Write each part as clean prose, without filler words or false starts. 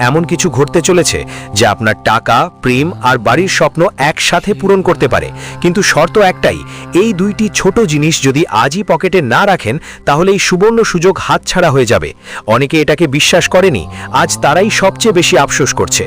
এমন কিছু ঘটতে চলেছে যা আপনার টাকা, প্রেম আর বাড়ির স্বপ্ন একসাথে পূরণ করতে পারে। কিন্তু শর্ত একটাই, এই দুইটি ছোট জিনিস যদি আজই পকেটে না রাখেন তাহলে এই সুবর্ণ সুযোগ হাতছাড়া হয়ে যাবে। অনেকে এটাকে বিশ্বাস করেনি, আজ তারাই সবচেয়ে বেশি আফসোস করছে।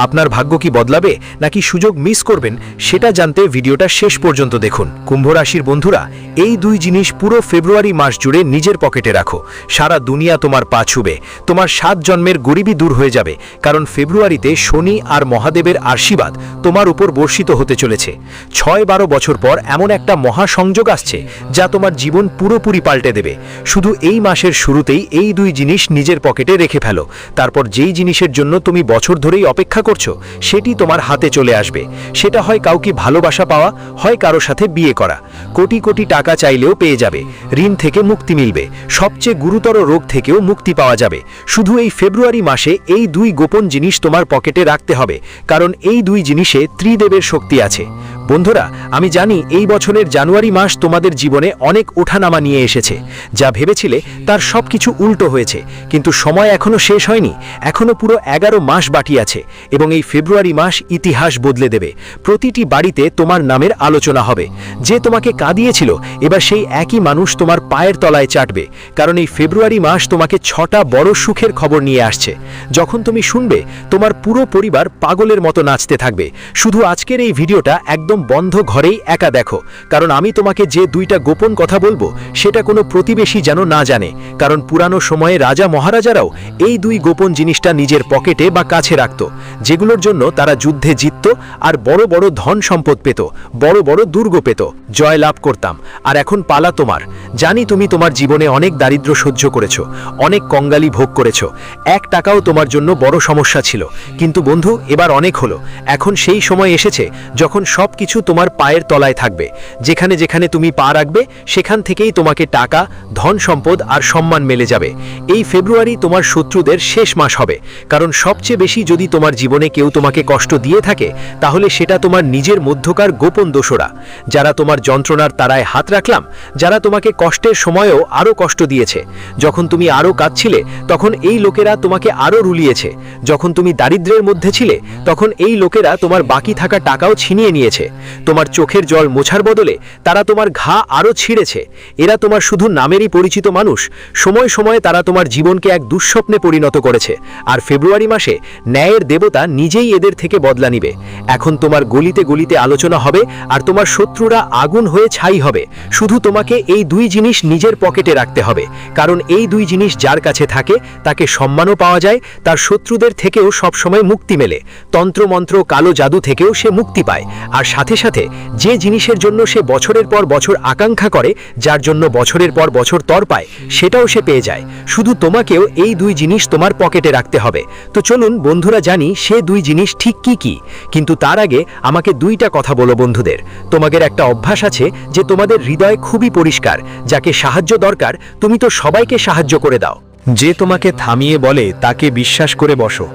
আপনার ভাগ্য কি বদলাবে নাকি সুযোগ মিস করবেন সেটা জানতে ভিডিওটা শেষ পর্যন্ত দেখুন। কুম্ভ রাশির বন্ধুরা, এই দুই জিনিস পুরো ফেব্রুয়ারি মাস জুড়ে নিজের পকেটে রাখো। সারা দুনিয়া তোমার পা ছুবে, তোমার 7 জন্মের গরিবি দূর হয়ে যাবে, কারণ ফেব্রুয়ারিতে শনি আর মহাদেবের আশীর্বাদ তোমার উপর বর্ষিত হতে চলেছে। 6-12 বছর পর এমন একটা মহাসংযোগ আসছে যা তোমার জীবন পুরোপুরি পাল্টে দেবে। শুধু এই মাসের শুরুতেই এই দুই জিনিস নিজের পকেটে রেখে ফেলো, তারপর যেই জিনিসের জন্য তুমি বছর ধরেই অপেক্ষা করছো সেটি তোমার হাতে চলে আসবে। সেটা হয় কাউকে ভালোবাসা পাওয়া, হয় কারো সাথে বিয়ে করা। কোটি কোটি টাকা চাইলেও পেয়ে যাবে, ঋণ থেকে মুক্তি মিলবে, সবচেয়ে গুরুতর রোগ থেকেও মুক্তি পাওয়া যাবে। শুধু এই ফেব্রুয়ারি মাসে এই দুই গোপন জিনিস তোমার পকেটে রাখতে হবে, কারণ এই দুই জিনিসে ত্রিদেবের শক্তি আছে। বন্ধুরা, আমি জানি এই বছরের জানুয়ারি মাস তোমাদের জীবনে অনেক ওঠানামা নিয়ে এসেছে। যা ভেবেছিলে তার সবকিছু উল্টো হয়েছে, কিন্তু সময় এখনো শেষ হয়নি। এখনো পুরো 11 মাস বাকি আছে এবং এই ফেব্রুয়ারি মাস ইতিহাস বদলে দেবে। প্রতিটি বাড়িতে তোমার নামের আলোচনা হবে। যে তোমাকে কাঁদিয়েছিল এবার সেই একই মানুষ তোমার পায়ের তলায় চাটবে, কারণ এই ফেব্রুয়ারি মাস তোমাকে 6টা বড় সুখের খবর নিয়ে আসছে। যখন তুমি শুনবে, তোমার পুরো পরিবার পাগলের মতো নাচতে থাকবে। শুধু আজকের এই ভিডিওটা একদম বন্ধ ঘরেই একা দেখো, কারণ আমি তোমাকে যে দুইটা গোপন কথা বলবো সেটা কোনো প্রতিবেশী যেন না জানে, কারণ পুরানো সময়ে রাজা মহারাজারাও এই দুই গোপন জিনিসটা নিজের পকেটে বা কাছে রাখত, যেগুলোর জন্য তারা যুদ্ধে জিতত আর বড় বড় ধন সম্পদ পেত, বড় বড় দুর্গ পেত, জয় লাভ করতাম। আর এখন পালা তোমার। জানি তুমি তোমার জীবনে অনেক দারিদ্র্য সহ্য করেছো, অনেক কঙ্গালি ভোগ করেছো, 1 টাকাও তোমার জন্য বড় সমস্যা ছিল। কিন্তু বন্ধু, এবার অনেক হলো। এখন সেই সময় এসেছে যখন সব কিছু তোমার পায়ের তলায় থাকবে। যেখানে যেখানে তুমি পা রাখবে সেখান থেকেই তোমাকে টাকা, ধন সম্পদ আর সম্মান মেলে যাবে। এই ফেব্রুয়ারি তোমার শত্রুদের শেষ মাস হবে, কারণ সবচেয়ে বেশি যদি তোমার জীবনে কেউ তোমাকে কষ্ট দিয়ে থাকে তাহলে সেটা তোমার নিজের মধ্যকার গোপন দোষরা। যারা তোমার যন্ত্রণার তারায় হাত রাখলাম, যারা তোমাকে কষ্টের সময়েও আরও কষ্ট দিয়েছে। যখন তুমি আরও কাঁদছিলে তখন এই লোকেরা তোমাকে আরও রুলিয়েছে। যখন তুমি দারিদ্র্যের মধ্যে ছিলে তখন এই লোকেরা তোমার বাকি থাকা টাকাও ছিনিয়ে নিয়েছে। তোমার চোখের জল মোছার বদলে তারা তোমার ঘা আরও ছিঁড়েছে। এরা তোমার শুধু নামেরই পরিচিত মানুষ, সময় সময়ে তারা তোমার জীবনকে এক দুঃস্বপ্নে পরিণত করেছে। আর ফেব্রুয়ারি মাসে ন্যায়ের দেবতা নিজেই এদের থেকে বদলা নিবে। এখন তোমার গলিতে গলিতে আলোচনা হবে আর তোমার শত্রুরা আগুন হয়ে ছাই হবে। শুধু তোমাকে এই দুই জিনিস নিজের পকেটে রাখতে হবে, কারণ এই দুই জিনিস যার কাছে থাকে তাকে সম্মানও পাওয়া যায়, তার শত্রুদের থেকেও সবসময় মুক্তি মেলে, তন্ত্রমন্ত্র কালো জাদু থেকেও সে মুক্তি পায়। আর সাথে সাথে যে জিনিসের জন্য সে বছরের পর বছর আকাঙ্ক্ষা করে, যার জন্য বছরের পর বছর তর পায়, সেটাও সে পেয়ে যায়। শুধু তোমাকেও এই দুই জিনিস তোমার পকেটে রাখতে হবে। তো চলুন বন্ধুরা, জানি সে দুই জিনিস ঠিক কি কি। কিন্তু তার আগে আমাকে দুইটা কথা বলো বন্ধুদের। তোমাদের একটা অভ্যাস আছে যে তোমাদের হৃদয় খুবই পরিষ্কার, যাকে সাহায্য দরকার তুমি তো সবাইকে সাহায্য করে দাও। যে তোমাকে থামিয়ে বলে তাকে বিশ্বাস করে বসো,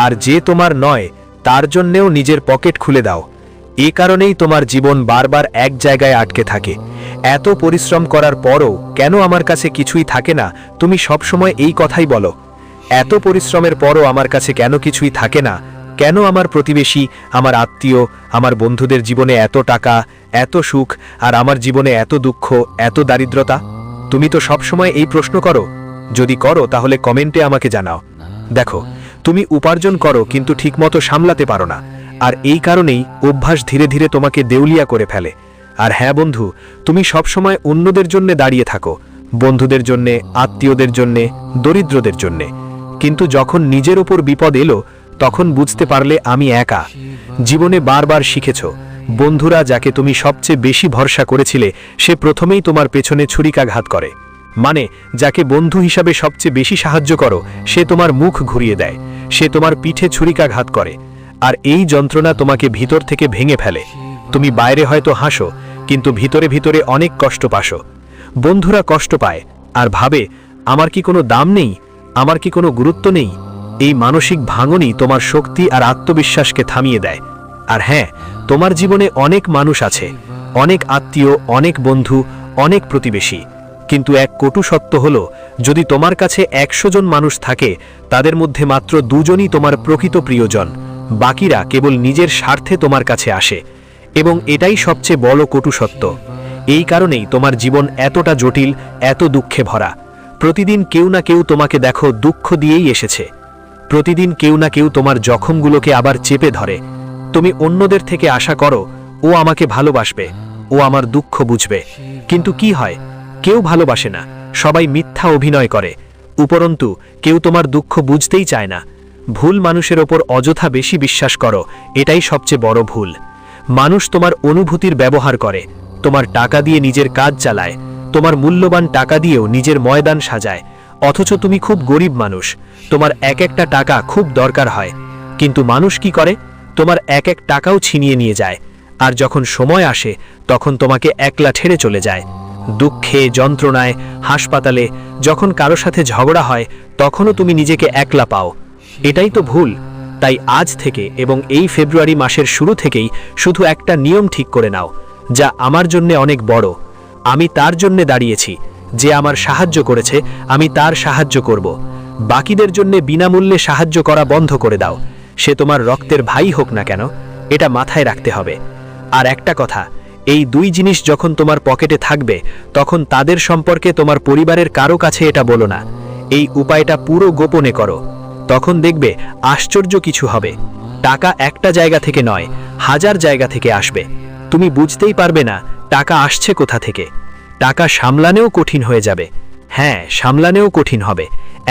আর যে তোমার নয় তার জন্যেও নিজের পকেট খুলে দাও। এ কারণেই তোমার জীবন বারবার এক জায়গায় আটকে থাকে। এত পরিশ্রম করার পরও কেন আমার কাছে কিছুই থাকে না, তুমি সবসময় এই কথাই বলো। এত পরিশ্রমের পরও আমার কাছে কেন কিছুই থাকে না, কেন আমার প্রতিবেশী, আমার আত্মীয়, আমার বন্ধুদের জীবনে এত টাকা, এত সুখ, আর আমার জীবনে এত দুঃখ, এত দারিদ্রতা? তুমি তো সবসময় এই প্রশ্ন করো। যদি করো তাহলে কমেন্টে আমাকে জানাও। দেখো, তুমি উপার্জন করো কিন্তু ঠিকমতো সামলাতে পারো না, আর এই কারণেই অভ্যাস ধীরে ধীরে তোমাকে দেউলিয়া করে ফেলে। আর হ্যাঁ বন্ধু, তুমি সবসময় অন্যদের জন্য দাঁড়িয়ে থাকো, বন্ধুদের জন্যে, আত্মীয়দের জন্যে, দরিদ্রদের জন্যে। কিন্তু যখন নিজের ওপর বিপদ এলো তখন বুঝতে পারলে আমি একা। জীবনে বারবার শিখেছ, বন্ধুরা যাকে তুমি সবচেয়ে বেশি ভরসা করেছিলে সে প্রথমেই তোমার পেছনে ছুরিকাঘাত করে। মানে যাকে বন্ধু হিসাবে সবচেয়ে বেশি সাহায্য করো সে তোমার মুখ ঘুরিয়ে দেয়, সে তোমার পিঠে ছুরিকাঘাত করে। আর এই যন্ত্রণা তোমাকে ভিতর থেকে ভেঙে ফেলে। তুমি বাইরে হয়তো হাসো, কিন্তু ভিতরে ভিতরে অনেক কষ্ট পাসো। বন্ধুরা কষ্ট পায় আর ভাবে, আমার কি কোনো দাম নেই, আমার কি কোনো গুরুত্ব নেই। এই মানসিক ভাঙনই তোমার শক্তি আর আত্মবিশ্বাসকে থামিয়ে দেয়। আর হ্যাঁ, তোমার জীবনে অনেক মানুষ আছে, অনেক আত্মীয়, অনেক বন্ধু, অনেক প্রতিবেশী, কিন্তু এক কটু সত্য হলো, যদি তোমার কাছে 100 জন মানুষ থাকে, তাদের মধ্যে মাত্র 2 জনই তোমার প্রকৃত প্রিয়জন, বাকিরা কেবল নিজের স্বার্থে তোমার কাছে আসে। এবং এটাই সবচেয়ে বড় কটু সত্য। এই কারণেই তোমার জীবন এতটা জটিল, এত দুঃখে ভরা। প্রতিদিন কেউ না কেউ তোমাকে দেখো দুঃখ দিয়েই এসেছে। প্রতিদিন কেউ না কেউ তোমার জখমগুলোকে আবার চেপে ধরে। তুমি অন্যদের থেকে আশা করো, ও আমাকে ভালোবাসবে, ও আমার দুঃখ বুঝবে। কিন্তু কি হয়? কেউ ভালোবাসে না, সবাই মিথ্যা অভিনয় করে। উপরন্তু কেউ তোমার দুঃখ বুঝতেই চায় না। ভুল মানুষের ওপর অযথা বেশি বিশ্বাস করো, এটাই সবচেয়ে বড় ভুল। মানুষ তোমার অনুভূতির ব্যবহার করে, তোমার টাকা দিয়ে নিজের কাজ চালায়, তোমার মূল্যবান টাকা দিয়েও নিজের ময়দান সাজায়। অথচ তুমি খুব গরিব মানুষ, তোমার এক একটা টাকা খুব দরকার হয়। কিন্তু মানুষ কি করে? তোমার এক এক টাকাও ছিনিয়ে নিয়ে যায়। আর যখন সময় আসে, তখন তোমাকে একলা ছেড়ে চলে যায়। দুঃখে, যন্ত্রণায়, হাসপাতালে, যখন কারো সাথে ঝগড়া হয়, তখনও তুমি নিজেকে একলা পাও। এটাই তো ভুল। তাই আজ থেকে এবং এই ফেব্রুয়ারি মাসের শুরু থেকেই শুধু একটা নিয়ম ঠিক করে নাও, যা আমার জন্য অনেক বড়। আমি তার জন্য দাঁড়িয়েছি। যে আমার সাহায্য করেছে, আমি তার সাহায্য করব। বাকিদের জন্য বিনামূল্যে সাহায্য করা বন্ধ করে দাও, সে তোমার রক্তের ভাই হোক না কেন। এটা মাথায় রাখতে হবে। আর একটা কথা, এই 2 জিনিস যখন তোমার পকেটে থাকবে, তখন তাদের সম্পর্কে তোমার পরিবারের কারো কাছে এটা বলো না। এই উপায়টা পুরো গোপনে করো। তখন দেখবে আশ্চর্য কিছু হবে। টাকা একটা জায়গা থেকে নয়, 1000 জায়গা থেকে আসবে। তুমি বুঝতেই পারবে না টাকা আসছে কোথা থেকে। টাকা সামলানেও কঠিন হয়ে যাবে। হ্যাঁ, সামলানেও কঠিন হবে।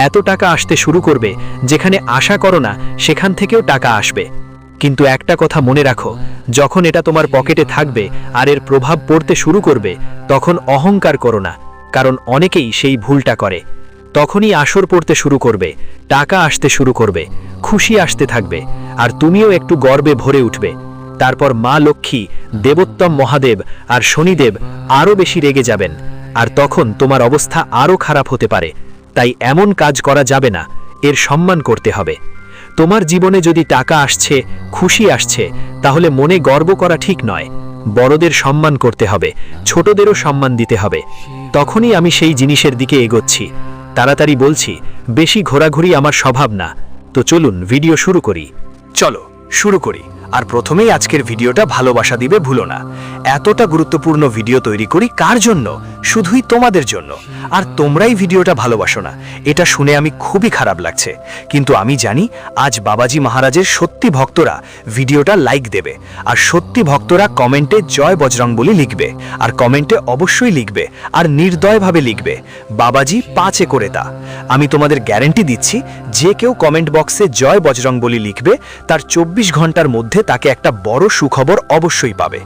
এত টাকা আসতে শুরু করবে, যেখানে আশা করো না সেখান থেকেও টাকা আসবে। কিন্তু একটা কথা মনে রাখো, যখন এটা তোমার পকেটে থাকবে আর এর প্রভাব পড়তে শুরু করবে, তখন অহংকার করো না, কারণ অনেকেই সেই ভুলটা করে। তখনই আসর পড়তে শুরু করবে, টাকা আসতে শুরু করবে, খুশি আসতে থাকবে, আর তুমিও একটু গর্বে ভরে উঠবে। তারপর মা লক্ষ্মী, দেবোত্তম মহাদেব আর শনিদেব আরও বেশি রেগে যাবেন, আর তখন তোমার অবস্থা আরও খারাপ হতে পারে। তাই এমন কাজ করা যাবে না, এর সম্মান করতে হবে। তোমার জীবনে যদি টাকা আসছে, খুশি আসছে, তাহলে মনে গর্ব করা ঠিক নয়। বড়দের সম্মান করতে হবে, ছোটদেরও সম্মান দিতে হবে। তখনই আমি সেই জিনিসের দিকে এগোচ্ছি। তাড়াতাড়ি বলছি, বেশি ঘোরাঘুরি আমার স্বভাব না। তো চলুন ভিডিও শুরু করি। চলো শুরু করি। আর প্রথমেই আজকের ভিডিওটা ভালোবাসা দিবে ভুলো না। এতটা গুরুত্বপূর্ণ ভিডিও তৈরি করি কার জন্য? শুধুই তোমাদের জন্য। আর তোমরাই ভিডিওটা ভালোবাসো না, এটা শুনে আমি খুবই খারাপ লাগছে। কিন্তু আমি জানি আজ বাবাজি মহারাজের সত্যি ভক্তরা ভিডিওটা লাইক দেবে, আর সত্যি ভক্তরা কমেন্টে জয় বজরংবলী লিখবে। আর কমেন্টে অবশ্যই লিখবে, আর নির্দয়ভাবে লিখবে, বাবাজি 5 করে তা। আমি তোমাদের গ্যারান্টি দিচ্ছি, যে কেউ কমেন্ট বক্সে জয় বজরংবলী লিখবে, তার 24 ঘন্টার মধ্যে তাকে একটা বড় সুখবর অবশ্যই পাবে।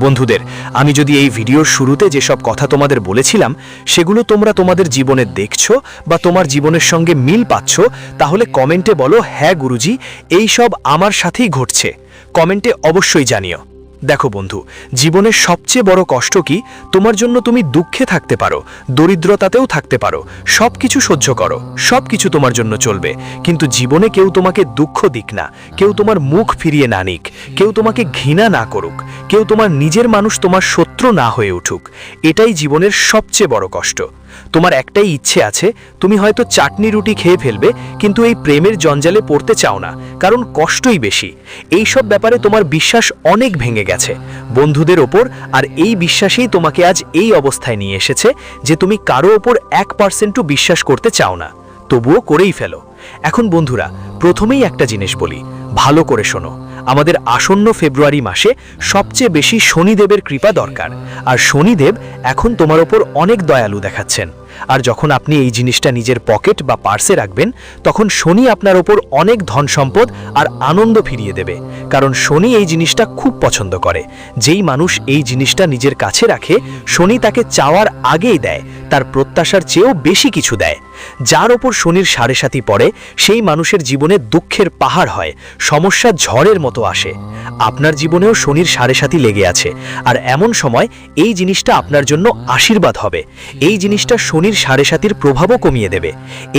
বন্ধুদের, আমি যদি এই ভিডিওর শুরুতে যেসব কথা তোমাদের বলেছিলাম, সেগুলো তোমরা তোমাদের জীবনে দেখছো বা তোমার জীবনের সঙ্গে মিল পাচ্ছ, তাহলে কমেন্টে বলো, হ্যাঁ গুরুজি, এই সব আমার সাথেই ঘটছে। কমেন্টে অবশ্যই জানিও। দেখো বন্ধু, জীবনের সবচেয়ে বড় কষ্ট কি? তোমার জন্য তুমি দুঃখে থাকতে পারো, দরিদ্রতাতেও থাকতে পারো, সব কিছু সহ্য করো, সব কিছু তোমার জন্য চলবে। কিন্তু জীবনে কেউ তোমাকে দুঃখ দিক না, কেউ তোমার মুখ ফিরিয়ে না নিক, কেউ তোমাকে ঘৃণা না করুক, কেউ তোমার নিজের মানুষ তোমার শত্রু না হয়ে উঠুক। এটাই জীবনের সবচেয়ে বড় কষ্ট। তোমার একটাই ইচ্ছে আছে, তুমি হয়তো চাটনি রুটি খেয়ে ফেলবে, কিন্তু এই প্রেমের জঞ্জালে পড়তে চাও না, কারণ কষ্টই বেশি। এই সব ব্যাপারে তোমার বিশ্বাস অনেক ভেঙে গেছে বন্ধুদের ওপর, আর এই বিশ্বাসেই তোমাকে আজ এই অবস্থায় নিয়ে এসেছে যে তুমি কারো ওপর 1%ও বিশ্বাস করতে চাও না, তবুও করেই ফেলো। এখন বন্ধুরা, প্রথমেই একটা জিনিস বলি, ভালো করে শোনো। আমাদের আসন্ন ফেব্রুয়ারি মাসে সবচেয়ে বেশি শনিদেবের কৃপা দরকার, আর শনিদেব এখন তোমার ওপর অনেক দয়ালু দেখাচ্ছেন। আর যখন আপনি এই জিনিসটা নিজের পকেট বা পার্সে রাখবেন, তখন শনি আপনার ওপর অনেক ধন সম্পদ আর আনন্দ ফিরিয়ে দেবে। কারণ শনি এই জিনিসটা খুব পছন্দ করে। যেই মানুষ এই জিনিসটা নিজের কাছে রাখে, শনি তাকে চাওয়ার আগেই দেয়, তার প্রত্যাশার চেয়েও বেশি কিছু দেয়। যার ওপর শনির সাড়ে সাতি পড়ে সেই মানুষের জীবনে দুঃখের পাহাড় হয়, সমস্যা ঝড়ের মতো আসে। আপনার জীবনেও শনির সাড়ে সাতি লেগে আছে, আর এমন সময় এই জিনিসটা আপনার জন্য আশীর্বাদ হবে। এই জিনিসটা শনির সাড়ে সাতির প্রভাবও কমিয়ে দেবে।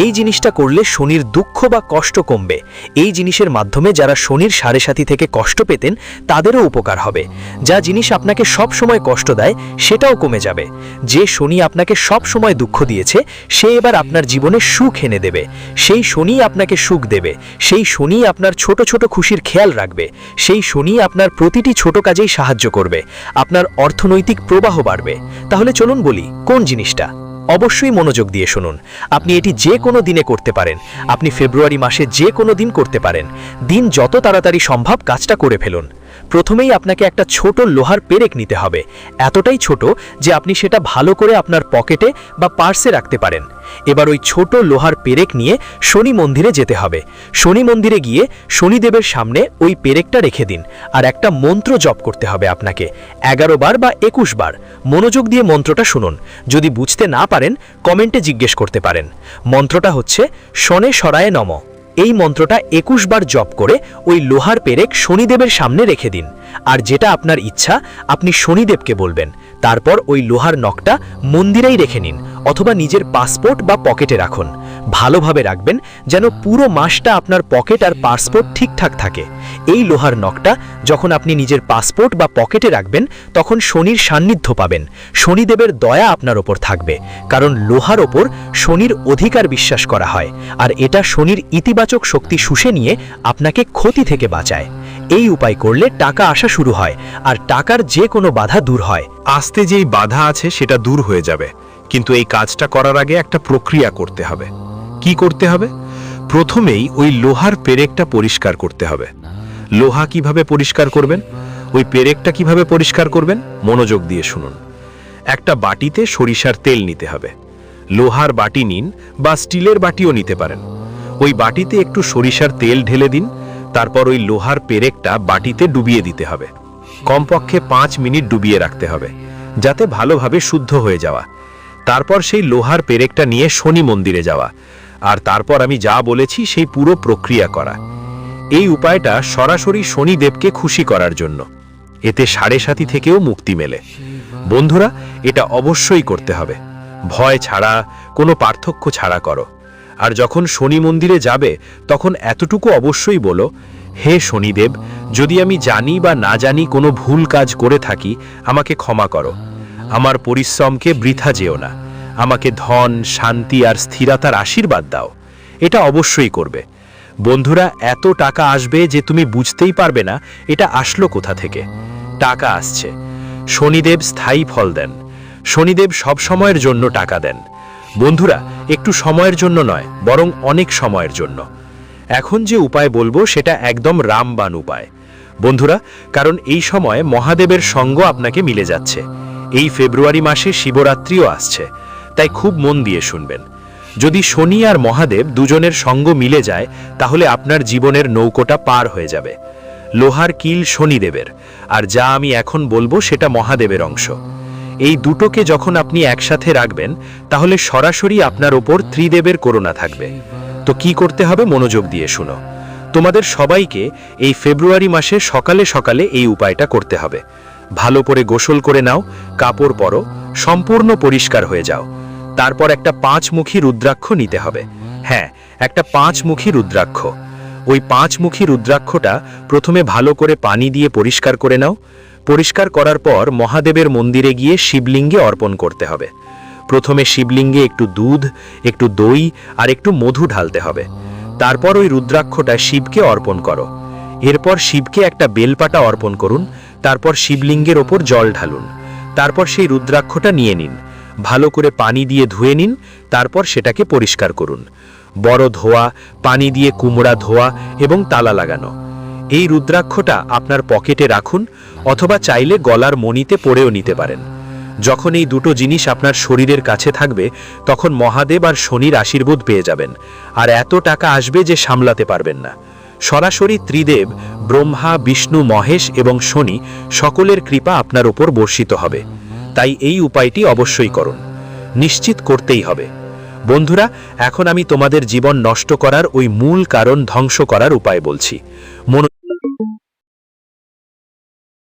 এই জিনিসটা করলে শনির দুঃখ বা কষ্ট কমবে। এই জিনিসের মাধ্যমে যারা শনির সাড়ে সাতি থেকে কষ্ট পেতেন তাদেরও উপকার হবে। যা জিনিস আপনাকে সব সময় কষ্ট দেয় সেটাও কমে যাবে। যে শনি আপনাকে সব সময় দুঃখ দিয়েছে সে এবার আপনার জীবনে সুখ এনে দেবে। সেই শনি আপনাকে সুখ দেবে। সেই শনি আপনার ছোট ছোট খুশির খেয়াল রাখবে। সেই শনি আপনার প্রতিটি ছোট কাজেই সাহায্য করবে। আপনার অর্থনৈতিক প্রবাহ বাড়বে। তাহলে চলুন বলি কোন জিনিসটা। অবশ্যই মনোযোগ দিয়ে শুনুন। আপনি এটি যে কোনো দিনে করতে পারেন। আপনি ফেব্রুয়ারি মাসে যে কোনো দিন করতে পারেন। দিন যত তাড়াতাড়ি সম্ভব কাজটা করে ফেলুন। প্রথমেই আপনাকে একটা ছোট লোহার পেরেক নিতে হবে, এতটাই ছোট যে আপনি সেটা ভালো করে আপনার পকেটে বা পার্সে রাখতে পারেন। এবার ওই ছোট লোহার পেরেক নিয়ে শনি মন্দিরে যেতে হবে। শনি মন্দিরে গিয়ে শনিদেবের সামনে ওই পেরেকটা রেখে দিন, আর একটা মন্ত্র জপ করতে হবে আপনাকে 11 বার বা 21 বার। মনোযোগ দিয়ে মন্ত্রটা শুনুন। যদি বুঝতে না পারেন কমেন্টে জিজ্ঞেস করতে পারেন। মন্ত্রটা হচ্ছে শনে সরায়ে নম। এই মন্ত্রটা 21 বার জপ করে ওই লোহার পেরেক শনিদেবের সামনে রেখে দিন। আর যেটা আপনার ইচ্ছা আপনি শনিদেবকে বলবেন। তারপর ওই লোহার নখটা মন্দিরেই রেখে নিন, অথবা নিজের পাসপোর্ট বা পকেটে রাখুন। ভালোভাবে রাখবেন যেন পুরো মাসটা আপনার পকেট আর পাসপোর্ট ঠিকঠাক থাকে। এই লোহার নখটা যখন আপনি নিজের পাসপোর্ট বা পকেটে রাখবেন তখন শনির সান্নিধ্য পাবেন। শনিদেবের দয়া আপনার ওপর থাকবে, কারণ লোহার ওপর শনির অধিকার বিশ্বাস করা হয়, আর এটা শনির ইতিবাচক শক্তি শুষে নিয়ে আপনাকে ক্ষতি থেকে বাঁচায়। এই উপায় করলে টাকা আসা শুরু হয়, আর টাকার যে কোনো বাধা দূর হয়। আসতে যেই বাধা আছে সেটা দূর হয়ে যাবে, কিন্তু এই কাজটা করার আগে একটা প্রক্রিয়া করতে হবে। কি করতে হবে? প্রথমেই ওই লোহার পেরেকটা পরিষ্কার করতে হবে। লোহা কিভাবে পরিষ্কার করবেন, ওই পেরেকটা কিভাবে পরিষ্কার করবেন, মনোযোগ দিয়ে শুনুন। একটা বাটিতে সরিষার তেল নিতে হবে। লোহার বাটি নিন বা স্টিলের বাটিও নিতে পারেন। ওই বাটিতে একটু সরিষার তেল ঢেলে দিন। তারপর ওই লোহার পেরেকটা বাটিতে ডুবিয়ে দিতে হবে। কমপক্ষে 5 মিনিট ডুবিয়ে রাখতে হবে, যাতে ভালোভাবে শুদ্ধ হয়ে যাওয়া। তারপর সেই লোহার পেরেকটা নিয়ে শনি মন্দিরে যাওয়া, আর তারপর আমি যা বলেছি সেই পুরো প্রক্রিয়া করা। এই উপায়টা সরাসরি শনিদেবকে খুশি করার জন্য। এতে সাড়ে সাতি থেকেও মুক্তি মেলে। বন্ধুরা, এটা অবশ্যই করতে হবে, ভয় ছাড়া, কোনো পার্থক্য ছাড়া করো। আর যখন শনি মন্দিরে যাবে তখন এতটুকু অবশ্যই বলো, হে শনিদেব, যদি আমি জানি বা না জানি কোনো ভুল কাজ করে থাকি আমাকে ক্ষমা করো। আমার পরিশ্রমকে বৃথা যেও না। আমাকে ধন, শান্তি আর স্থিরতার আশীর্বাদ দাও। এটা অবশ্যই করবে। বন্ধুরা, এত টাকা আসবে যে তুমি বুঝতেই পারবে না এটা আসলো কোথা থেকে। টাকা আসছে। শনিদেব স্থায়ী ফল দেন। শনিদেব সব সময়ের জন্য টাকা দেন। বন্ধুরা, একটু সময়ের জন্য নয়, বরং অনেক সময়ের জন্য। এখন যে উপায় বলবো সেটা একদম রামবাণ উপায় বন্ধুরা, কারণ এই সময় মহাদেবের সঙ্গ আপনাকে মিলে যাচ্ছে। এই ফেব্রুয়ারি মাসে শিবরাত্রিও আসছে, তাই খুব মন দিয়ে শুনবেন। যদি শনি আর মহাদেব দুজনের সঙ্গ মিলে যায় তাহলে আপনার জীবনের নৌকোটা পার হয়ে যাবে। লোহার কিল শনিদেবের, আর যা আমি এখন বলবো সেটা মহাদেবের অংশ। এই দুটোকে যখন আপনি একসাথে রাখবেন তাহলে সরাসরি আপনার ওপর ত্রিদেবের করুণা থাকবে। তো কি করতে হবে, মনোযোগ দিয়ে শুনো। তোমাদের সবাইকে এই ফেব্রুয়ারি মাসে সকালে সকালে এই উপায়টা করতে হবে। ভালো করে গোসল করে নাও, কাপড় পরো, সম্পূর্ণ পরিষ্কার হয়ে যাও। তারপর একটা 5মুখী রুদ্রাক্ষ নিতে হবে। হ্যাঁ, একটা 5মুখী রুদ্রাক্ষ। ওই 5মুখী রুদ্রাক্ষটা প্রথমে ভালো করে পানি দিয়ে পরিষ্কার করে নাও। পরিষ্কার করার পর মহাদেবের মন্দিরে গিয়ে শিবলিঙ্গে অর্পণ করতে হবে। প্রথমে শিবলিঙ্গে একটু দুধ, একটু দই আর একটু মধু ঢালতে হবে। তারপর ওই রুদ্রাক্ষটা শিবকে অর্পণ করো। এরপর শিবকে একটা বেলপাতা অর্পণ করুন। তারপর শিবলিঙ্গের ওপর জল ঢালুন। তারপর সেই রুদ্রাক্ষটা নিয়ে নিন, ভালো করে পানি দিয়ে ধুয়ে নিন। তারপর সেটাকে পরিষ্কার করুন। বড় ধোয়া, পানি দিয়ে কুমড়া ধোয়া এবং তালা লাগানো। এই রুদ্রাক্ষটা আপনার পকেটে রাখুন, অথবা চাইলে গলার মণিতে পরেও নিতে পারেন। যখন এই দুটো জিনিস আপনার শরীরের কাছে থাকবে তখন মহাদেব আর শনির আশীর্বাদ পেয়ে যাবেন, আর এত টাকা আসবে যে সামলাতে পারবেন না। সরাসরি ত্রিদেব ব্রহ্মা, বিষ্ণু, মহেশ এবং শনি সকলের কৃপা আপনার উপর বর্ষিত হবে। তাই এই উপায়টি অবশ্যই করুন, নিশ্চিত করতেই হবে। বন্ধুরা, এখন আমি তোমাদের জীবন নষ্ট করার ওই মূল কারণ ধ্বংস করার উপায় বলছি।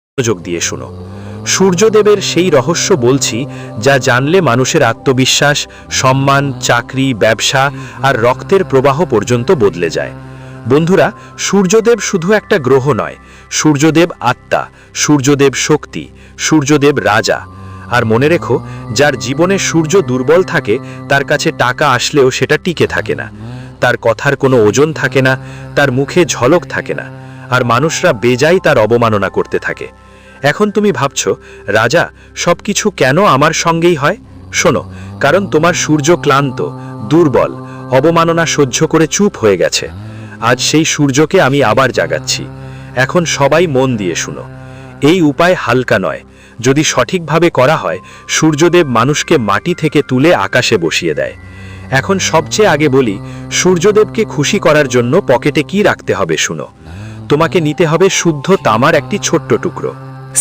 মনোযোগ দিয়ে শোনো। সূর্যদেবের সেই রহস্য বলছি যা জানলে মানুষের আত্মবিশ্বাস, সম্মান, চাকরি, ব্যবসা আর রক্তের প্রবাহ পর্যন্ত বদলে যায়। বন্ধুরা, সূর্যদেব শুধু একটা গ্রহ নয়, সূর্যদেব আত্মা, সূর্যদেব শক্তি, সূর্যদেব রাজা। আর মনে রেখো, যার জীবনে সূর্য দুর্বল থাকে তার কাছে টাকা আসলেও সেটা টিকে থাকে না, তার কথার কোনো ওজন থাকে না, তার মুখে ঝলক থাকে না, আর মানুষরা বেজায় তার অবমাননা করতে থাকে। এখন তুমি ভাবছো, রাজা, সবকিছু কেন আমার সঙ্গেই হয়? শোনো, কারণ তোমার সূর্য ক্লান্ত, দুর্বল, অবমাননা সহ্য করে চুপ হয়ে গেছে। আজ সেই সূর্যকে আমি আবার জাগাচ্ছি। এখন সবাই মন দিয়ে শুনো। এই উপায় হালকা নয়। যদি সঠিকভাবে করা হয়, সূর্যদেব মানুষকে মাটি থেকে তুলে আকাশে বসিয়ে দেয়। এখন সবচেয়ে আগে বলি, সূর্যদেবকে খুশি করার জন্য পকেটে কি রাখতে হবে শুনো। তোমাকে নিতে হবে শুদ্ধ তামার একটি ছোট্ট টুকরো।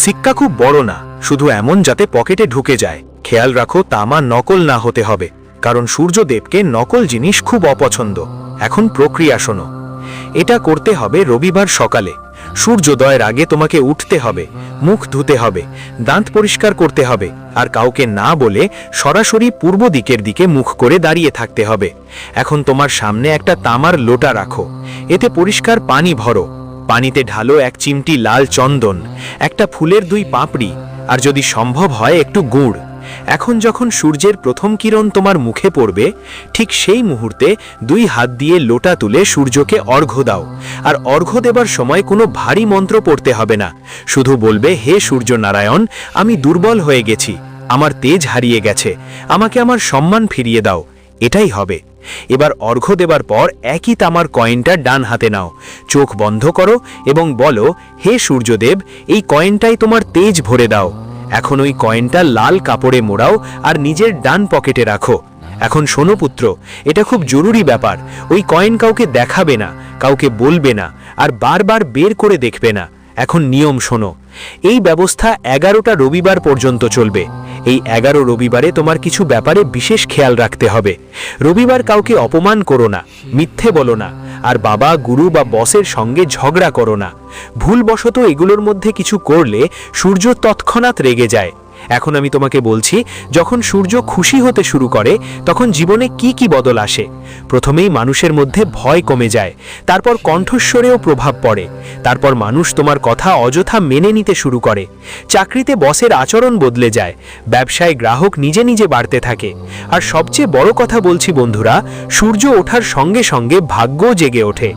সিক্কা খুব বড় না, শুধু এমন যাতে পকেটে ঢুকে যায়। খেয়াল রাখো, তামা নকল না হতে হবে, কারণ সূর্যদেবকে নকল জিনিস খুব অপছন্দ। এখন প্রক্রিয়া শোনো। এটা করতে হবে রবিবার সকালে। সূর্যোদয়ের আগে তোমাকে উঠতে হবে, মুখ ধুতে হবে, দাঁত পরিষ্কার করতে হবে, আর কাউকে না বলে সরাসরি পূর্ব দিকের দিকে মুখ করে দাঁড়িয়ে থাকতে হবে। এখন তোমার সামনে একটা তামার লোটা রাখো, এতে পরিষ্কার পানি ভরো। পানিতে ঢালো 1 চিমটি লাল চন্দন, একটা ফুলের 2 পাপড়ি, আর যদি সম্ভব হয় একটু গুড়। এখন যখন সূর্যের প্রথম কিরণ তোমার মুখে পড়বে, ঠিক সেই মুহূর্তে 2 হাত দিয়ে লোটা তুলে সূর্যকে অর্ঘ্য দাও। আর অর্ঘ্য দেবার সময় কোনো ভারী মন্ত্র পড়তে হবে না, শুধু বলবে, হে সূর্য নারায়ণ, আমি দুর্বল হয়ে গেছি, আমার তেজ হারিয়ে গেছে, আমাকে আমার সম্মান ফিরিয়ে দাও। এটাই হবে। এবার অর্ঘ্য দেবার পর একই তামার কয়েনটা ডান হাতে নাও, চোখ বন্ধ করো এবং বলো, হে সূর্যদেব, এই কয়েনটাই তোমার তেজ ভরে দাও। এখন ওই কয়েনটা লাল কাপড়ে মোড়াও আর নিজের ডান পকেটে রাখো। এখন শোনো পুত্র, এটা খুব জরুরি ব্যাপার। ওই কয়েন কাউকে দেখাবে না, কাউকে বলবে না, আর বারবার বের করে দেখবে না। এখন নিয়ম শোনো। এই ব্যবস্থা 11টা রবিবার পর্যন্ত চলবে। এই 11 রবিবারে তোমার কিছু ব্যাপারে বিশেষ খেয়াল রাখতে হবে। রবিবার কাউকে অপমান করো না, মিথ্যে বলো না, আর বাবা, গুরু বা বসের সঙ্গে ঝগড়া করো না। ভুলবশত এগুলোর মধ্যে কিছু করলে সূর্য তৎক্ষণাৎ রেগে যায়। এখন আমি তোমাকে বলছি, যখন সূর্য খুশি হতে শুরু করে তখন জীবনে কি কি বদল আসে। প্রথমেই মানুষের মধ্যে ভয় কমে যায়, তারপর কণ্ঠস্বরেও প্রভাব পড়ে, তারপর মানুষ তোমার কথা অযথা মেনে নিতে শুরু করে। চাকরিতে বসের আচরণ বদলে যায়, ব্যবসায় গ্রাহক নিজে নিজে বাড়তে থাকে। আর সবচেয়ে বড় কথা বলছি বন্ধুরা, সূর্য ওঠার সঙ্গে সঙ্গে ভাগ্যও জেগে ওঠে।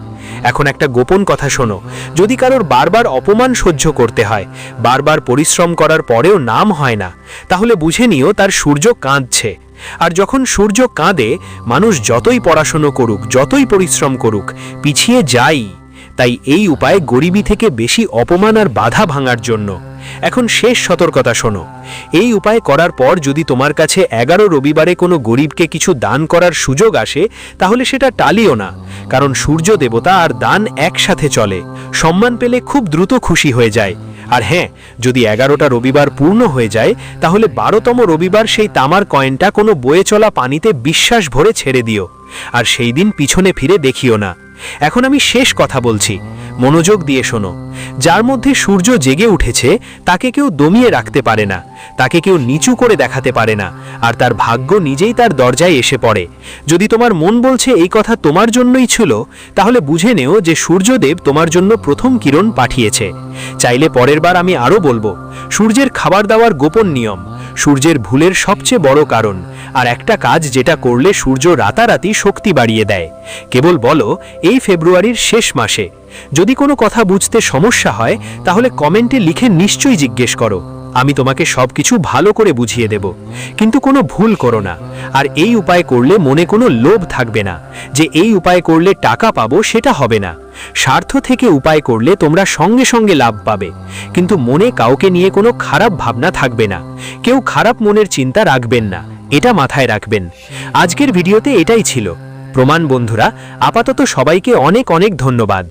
এখন একটা গোপন কথা শোনো। যদি কারোর বারবার অপমান সহ্য করতে হয়, বারবার পরিশ্রম করার পরেও নাম হয় না, তাহলে বুঝে নিও তার সূর্য কাঁদছে। আর যখন সূর্য কাঁদে, মানুষ যতই পড়াশোনা করুক, যতই পরিশ্রম করুক, পিছিয়ে যায়। তাই এই উপায় গরিবী থেকে বেশি অপমান আর বাধা ভাঙার জন্য। এখন শেষ সতর্কতা শোনো। এই উপায় করার পর যদি তোমার কাছে 11 রবিবারে কোনো গরিবকে কিছু দান করার সুযোগ আসে, তাহলে সেটা টালিও না, কারণ সূর্য দেবতা আর দান একসাথে চলে। সম্মান পেলে খুব দ্রুত খুশি হয়ে যায়। আর হ্যাঁ, যদি 11টা রবিবার পূর্ণ হয়ে যায়, তাহলে 12তম রবিবার সেই তামার কয়েনটা কোনো বয়ে চলা পানিতে বিশ্বাস ভরে ছেড়ে দিও, আর সেই দিন পিছনে ফিরে দেখিও না। এখন আমি শেষ কথা বলছি, মনোযোগ দিয়ে শোনো। যার মধ্যে সূর্য জেগে উঠেছে তাকে কেউ দমিয়ে রাখতে পারে না, তাকে কেউ নিচু করে দেখাতে পারে না, আর তার ভাগ্য নিজেই তার দরজায় এসে পড়ে। যদি তোমার মন বলছে এই কথা তোমার জন্যই ছিল, তাহলে বুঝে নেও যে সূর্যদেব তোমার জন্য প্রথম কিরণ পাঠিয়েছে। চাইলে পরের বার আমি আরও বলবো। সূর্যের খাবার দাবার গোপন নিয়ম, সূর্যের ভুলের সবচেয়ে বড় কারণ, আর একটা কাজ যেটা করলে সূর্য রাতারাতি শক্তি বাড়িয়ে দেয়। কেবল বলো, এই ফেব্রুয়ারির শেষ মাসে। যদি কোনো কথা বুঝতে সমস্যা হয়, তাহলে কমেন্টে লিখে নিশ্চয়ই জিজ্ঞেস করো, আমি তোমাকে সবকিছু ভালো করে বুঝিয়ে দেব। কিন্তু কোনো ভুল করো না। আর এই উপায় করলে মনে কোনো লোভ থাকবে না যে এই উপায় করলে টাকা পাবো, সেটা হবে না। স্বার্থ থেকে উপায় করলে তোমরা সঙ্গে সঙ্গে লাভ পাবে, কিন্তু মনে কাউকে নিয়ে কোনো খারাপ ভাবনা থাকবে না। কেউ খারাপ মনের চিন্তা রাখবেন না, এটা মাথায় রাখবেন। আজকের ভিডিওতে এটাই ছিল প্রমাণ। বন্ধুরা, আপাতত সবাইকে অনেক অনেক ধন্যবাদ।